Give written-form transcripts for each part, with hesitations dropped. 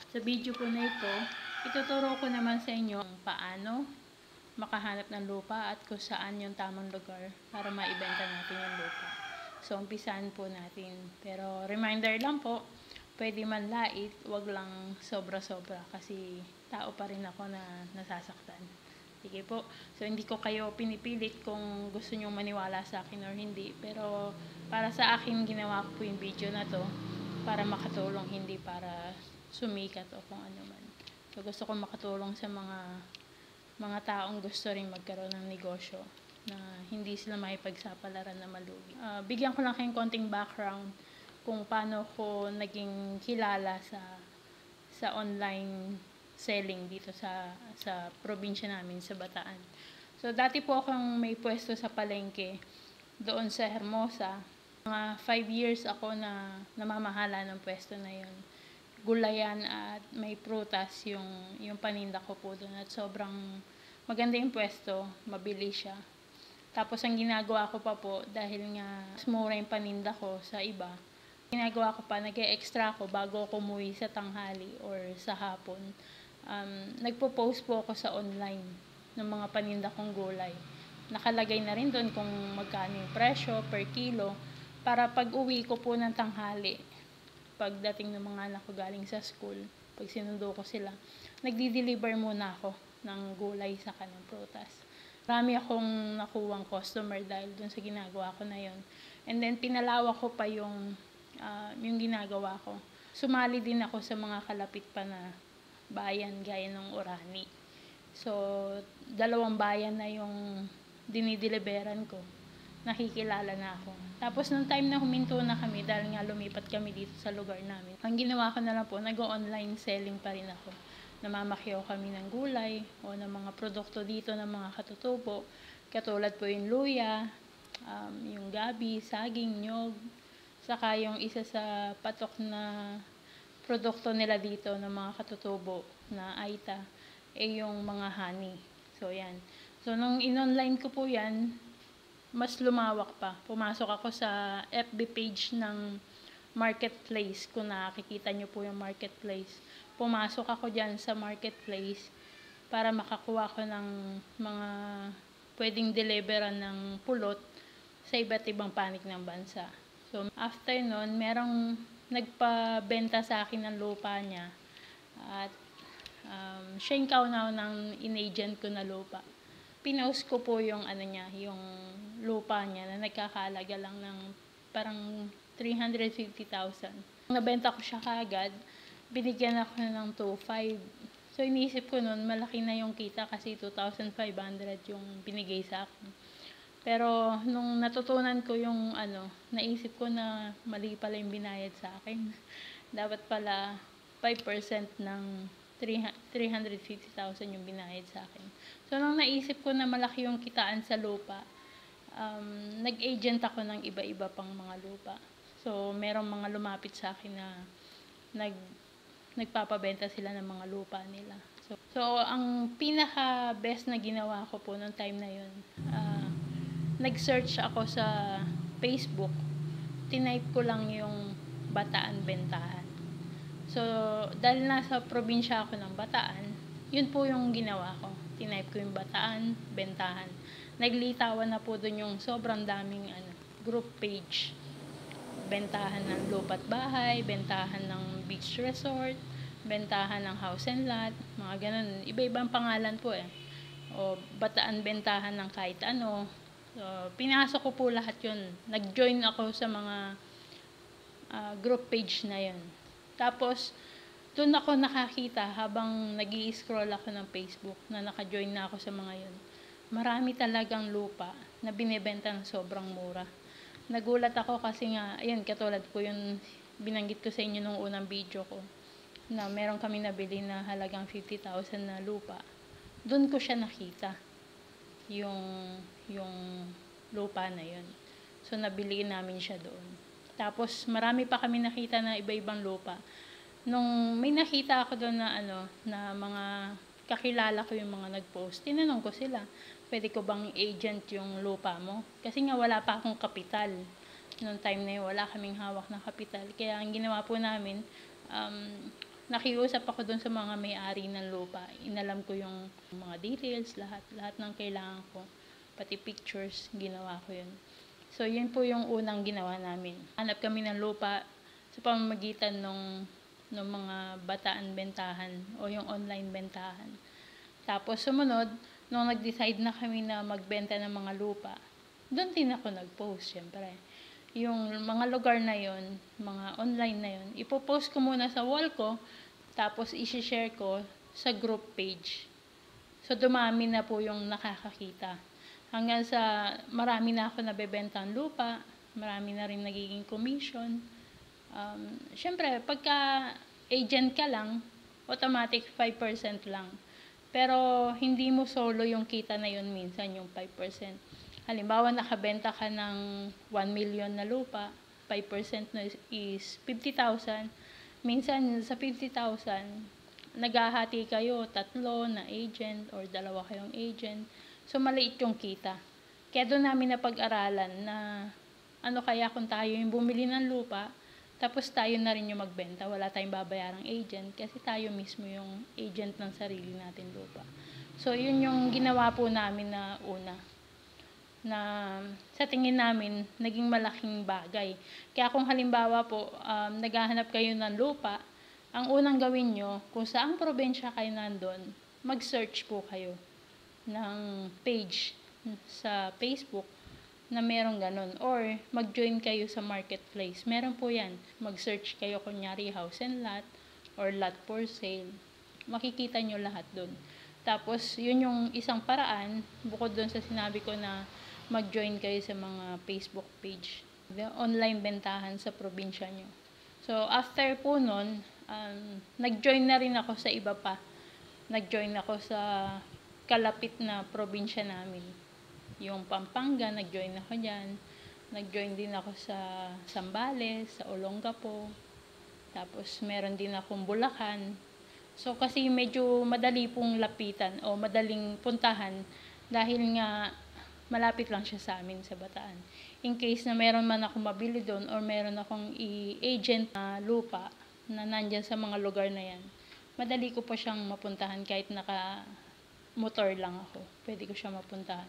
Sa video po na ito, ituturo ko naman sa inyo kung paano makahanap ng lupa at kung saan yung tamang lugar para maibenta natin yung lupa. So, umpisahan po natin. Pero, reminder lang po, pwede man lait, wag lang sobra-sobra kasi tao pa rin ako na nasasaktan. Sige po. So, hindi ko kayo pinipilit kung gusto nyong maniwala sa akin or hindi. Pero, para sa akin, ginawa ko po yung video na to para makatulong, hindi para sumikat o kung ano man. So, gusto ko makatulong sa mga taong gusto rin magkaroon ng negosyo na hindi sila makipagsapalaran na malugi. Bigyan ko lang kayong konting background kung paano ko naging kilala sa online selling dito sa probinsya namin sa Bataan. So, dati po akong may pwesto sa palengke doon sa Hermosa. Mga 5 years ako na namamahala ng pwesto na yun. Gulayan at may prutas yung paninda ko po doon at sobrang maganda yung pwesto, mabilis siya. Tapos ang ginagawa ko pa po, dahil nga mura yung paninda ko sa iba, ginagawa ko pa, nag-e-extra ko bago ako umuwi sa tanghali or sa hapon. Nagpo-post po ako sa online ng mga paninda kong gulay. Nakalagay na rin doon kung magkano yung presyo per kilo para pag uwi ko po ng tanghali, pagdating ng mga anak ko galing sa school, pag sinundo ko sila, nagdi-deliver muna ako ng gulay sa kanang prutas. Marami akong nakuwang customer dahil dun sa ginagawa ko na yon. And then, pinalawak ko pa yung ginagawa ko. Sumali din ako sa mga kalapit pa na bayan gaya ng Orani. So, 2 bayan na yung dinideliveran ko. Nakikilala na ako. Tapos, nung time na huminto na kami, dahil nga lumipat kami dito sa lugar namin, ang ginawa ko na lang po, nag-online selling pa rin ako. Namamakyaw kami ng gulay o ng mga produkto dito ng mga katutubo. Katulad po yung luya, yung gabi, saging, nyog, saka yung isa sa patok na produkto nila dito ng mga katutubo na aita, yung mga honey. So, yan. So, nung in-online ko po yan, mas lumawak pa. Pumasok ako sa FB page ng marketplace. Kung nakikita nyo po yung marketplace. Pumasok ako dyan sa marketplace para makakuha ko ng mga pwedeng deliveran ng pulot sa iba't ibang panig ng bansa. So, after nun, merong nagpabenta sa akin ng lupa niya. At siya yung kaunaw ng in-agent ko na lupa. Pinost ko po yung yung lupa niya na nagkakahalaga lang ng parang 350,000. Nabenta ko siya kaagad, binigyan ako ng 2,500. So, iniisip ko nun, malaki na yung kita kasi 2,500 yung binigay sa akin. Pero, nung natutunan ko yung naisip ko na mali pala yung binayad sa akin. Dapat pala 5% ng 350,000 yung binayad sa akin. So, nung naisip ko na malaki yung kitaan sa lupa, nag-agent ako ng iba-iba pang mga lupa. So, merong mga lumapit sa akin na nagpapabenta sila ng mga lupa nila. So ang pinaka-best na ginawa ko po noong time na yun, nag-search ako sa Facebook, tinype ko lang yung Bataan Bentahan. So, dahil nasa probinsya ako ng Bataan, yun po yung ginawa ko. Tinype ko yung Bataan Bentahan. Naglitawan na po dun yung sobrang daming group page. Bentahan ng lupa't bahay, bentahan ng beach resort, bentahan ng house and lot, mga ganun. Iba-ibang pangalan po O Bataan Bentahan ng kahit ano. So, pinasok ko po lahat yun. Nag-join ako sa mga group page na yun. Tapos, doon ako nakakita habang nag-i-scroll ako ng Facebook na naka-join na ako sa mga yun. Marami talagang lupa na binibenta ng sobrang mura. Nagulat ako kasi nga, ayun, katulad po yung binanggit ko sa inyo nung unang video ko, na meron kami nabili na halagang 50,000 na lupa. Doon ko siya nakita, yung lupa na yun. So, nabili namin siya doon. Tapos, marami pa kami nakita na iba-ibang lupa. Nung may nakita ako doon na mga kakilala ko yung mga nag-post, tinanong ko sila, pwede ko bang agent yung lupa mo? Kasi nga wala pa akong kapital. Noong time na yun, wala kaming hawak na kapital. Kaya ang ginawa po namin, nakiusap ako dun sa mga may-ari ng lupa. Inalam ko yung mga details, lahat ng kailangan ko. Pati pictures, ginawa ko yun. So, yun po yung unang ginawa namin. Hanap kami ng lupa sa pamamagitan ng mga bataan bentahan o yung online bentahan. Tapos, sumunod, nung nag-decide na kami na magbenta ng mga lupa, doon din ako nag-post, syempre. Yung mga lugar na yon, mga online na yon, ipopost ko muna sa wall ko, tapos i-share ko sa group page. So, dumami na po yung nakakakita. Hanggang sa marami na ako nabebentang lupa, marami na rin nagiging commission. Syempre, pagka agent ka lang, automatic 5% lang. Pero hindi mo solo yung kita na yun minsan, yung 5%. Halimbawa, nakabenta ka ng 1 million na lupa, 5% na is 50,000. Minsan, sa 50,000, naghahati kayo, 3 na agent or 2 kayong agent. So, maliit yung kita. Kaya doon namin napag-aralan na ano kaya kung tayo yung bumili ng lupa, tapos tayo na rin yung magbenta. Wala tayong babayarang agent kasi tayo mismo yung agent ng sarili natin lupa. So, yun yung ginawa po namin na una. Na sa tingin namin, naging malaking bagay. Kaya kung halimbawa po, naghahanap kayo ng lupa, ang unang gawin nyo, kung saang probinsya kayo nandun, mag-search po kayo ng page sa Facebook na merong ganun. Or mag-join kayo sa marketplace. Meron po yan. Mag-search kayo kunyari house and lot or lot for sale. Makikita nyo lahat dun. Tapos, yun yung isang paraan, bukod dun sa sinabi ko na mag-join kayo sa mga Facebook page. Online bentahan sa probinsya nyo. So, after po nun, nag-join na rin ako sa iba pa. Nag-join ako sa kalapit na probinsya namin. Yung Pampanga, nag-join ako dyan. Nag-join din ako sa Zambales, sa Olongapo. Tapos meron din akong Bulacan. So kasi medyo madali pong lapitan o madaling puntahan dahil nga malapit lang siya sa amin sa Bataan. In case na meron man akong mabili doon or meron akong i-agent na lupa na nandyan sa mga lugar na yan, madali ko pa siyang mapuntahan kahit motor lang ako. Pwede ko siya mapuntahan.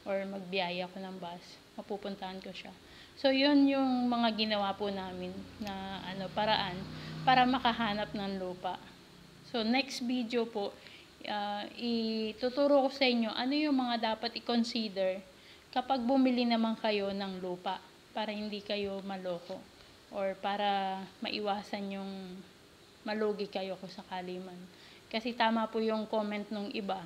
Or magbiyaya ko ng bus. Mapupuntahan ko siya. So, yun yung mga ginawa po namin na paraan para makahanap ng lupa. So, next video po, ituturo ko sa inyo ano yung mga dapat i-consider kapag bumili naman kayo ng lupa para hindi kayo maloko or para maiwasan yung malugi kayo kung sakali man. Kasi tama po yung comment nung iba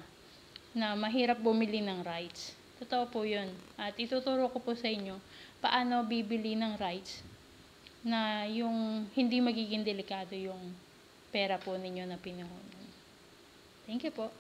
na mahirap bumili ng rights. Totoo po yun. At ituturo ko po sa inyo paano bibili ng rights na yung hindi magiging delikado yung pera po ninyo na pinuhunan. Thank you po.